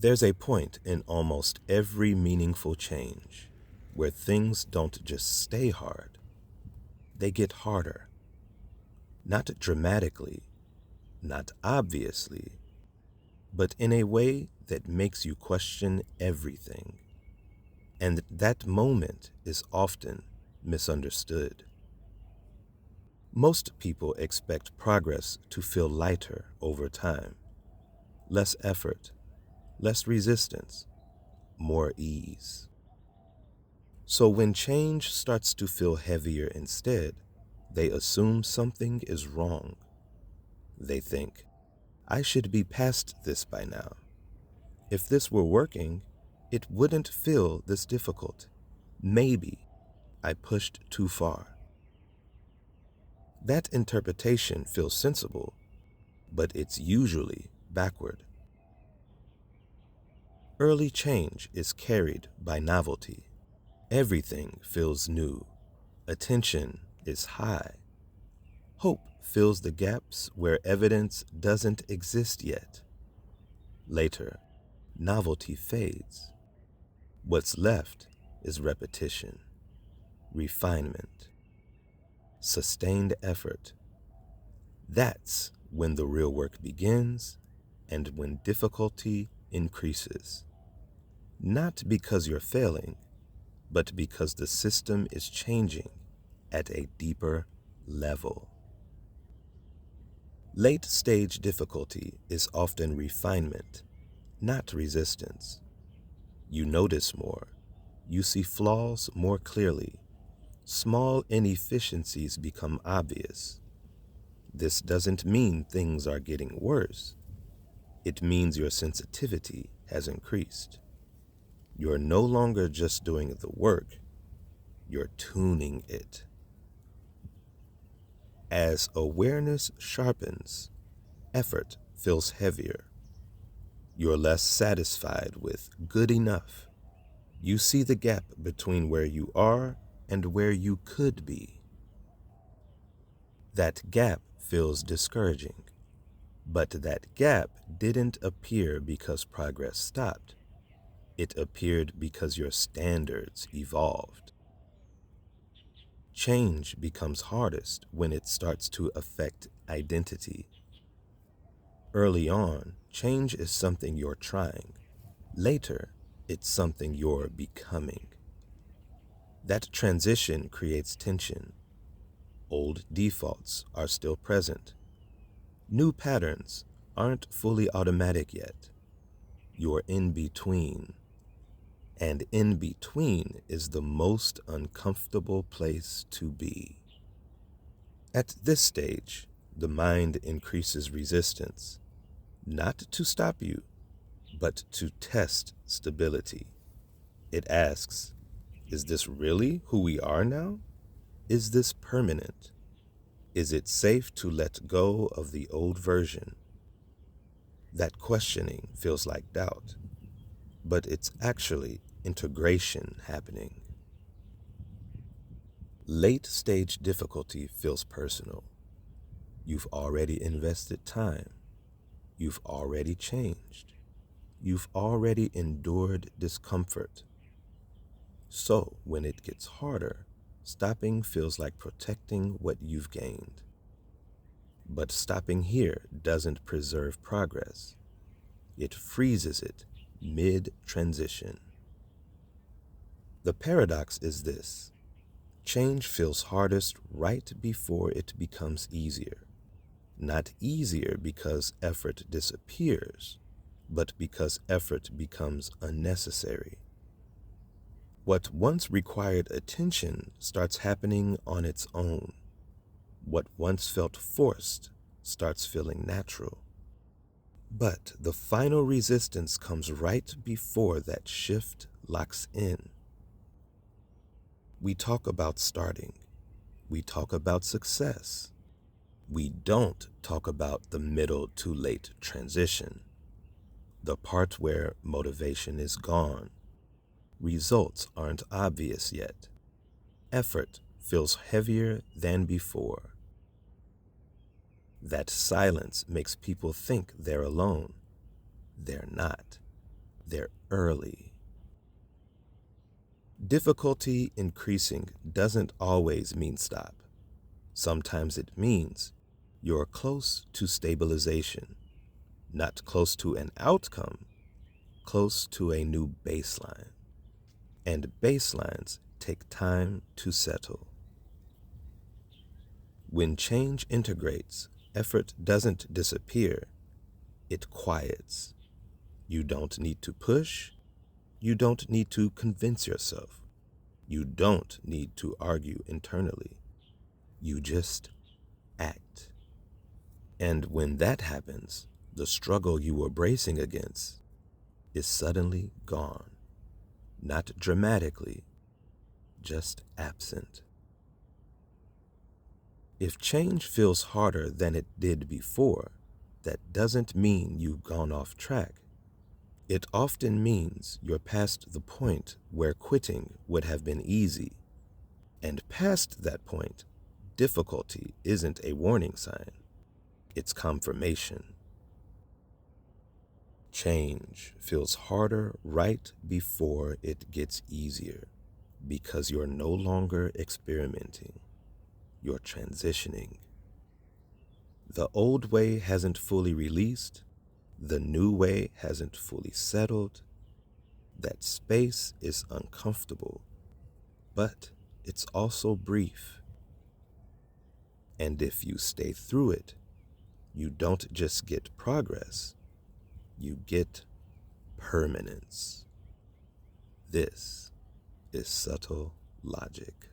There's a point in almost every meaningful change where things don't just stay hard, they get harder. Not dramatically, not obviously, but in a way that makes you question everything. And that moment is often misunderstood. Most people expect progress to feel lighter over time, less effort, less resistance, more ease. So when change starts to feel heavier instead, they assume something is wrong. They think, I should be past this by now. If this were working, it wouldn't feel this difficult. Maybe I pushed too far. That interpretation feels sensible, but it's usually backward. Early change is carried by novelty. Everything feels new. Attention is high. Hope fills the gaps where evidence doesn't exist yet. Later, novelty fades. What's left is repetition, refinement, sustained effort. That's when the real work begins and when difficulty increases. Not because you're failing, but because the system is changing at a deeper level. Late-stage difficulty is often refinement, not resistance. You notice more. You see flaws more clearly. Small inefficiencies become obvious. This doesn't mean things are getting worse. It means your sensitivity has increased. You're no longer just doing the work, you're tuning it. As awareness sharpens, effort feels heavier. You're less satisfied with good enough. You see the gap between where you are and where you could be. That gap feels discouraging, but that gap didn't appear because progress stopped. It appeared because your standards evolved. Change becomes hardest when it starts to affect identity. Early on, change is something you're trying. Later, it's something you're becoming. That transition creates tension. Old defaults are still present. New patterns aren't fully automatic yet. You're in between. And in between is the most uncomfortable place to be. At this stage, the mind increases resistance, not to stop you, but to test stability. It asks, is this really who we are now? Is this permanent? Is it safe to let go of the old version? That questioning feels like doubt, but it's actually integration happening. Late-stage difficulty feels personal. You've already invested time. You've already changed. You've already endured discomfort. So when it gets harder, stopping feels like protecting what you've gained. But stopping here doesn't preserve progress. It freezes it mid-transition. The paradox is this: change feels hardest right before it becomes easier. Not easier because effort disappears, but because effort becomes unnecessary. What once required attention starts happening on its own. What once felt forced starts feeling natural. But the final resistance comes right before that shift locks in. We talk about starting. We talk about success. We don't talk about the middle to late transition, the part where motivation is gone. Results aren't obvious yet. Effort feels heavier than before. That silence makes people think they're alone. They're not. they're early. Difficulty increasing doesn't always mean stop. Sometimes it means you're close to stabilization, not close to an outcome, close to a new baseline. And baselines take time to settle. When change integrates, effort doesn't disappear, it quiets. You don't need to push. You don't need to convince yourself. You don't need to argue internally. You just act. And when that happens, the struggle you were bracing against is suddenly gone. Not dramatically, just absent. If change feels harder than it did before, that doesn't mean you've gone off track. It often means you're past the point where quitting would have been easy. And past that point, difficulty isn't a warning sign. It's confirmation. Change feels harder right before it gets easier because you're no longer experimenting. You're transitioning. The old way hasn't fully released. The new way hasn't fully settled. That space is uncomfortable, but it's also brief. And if you stay through it, you don't just get progress, you get permanence. This is subtle logic.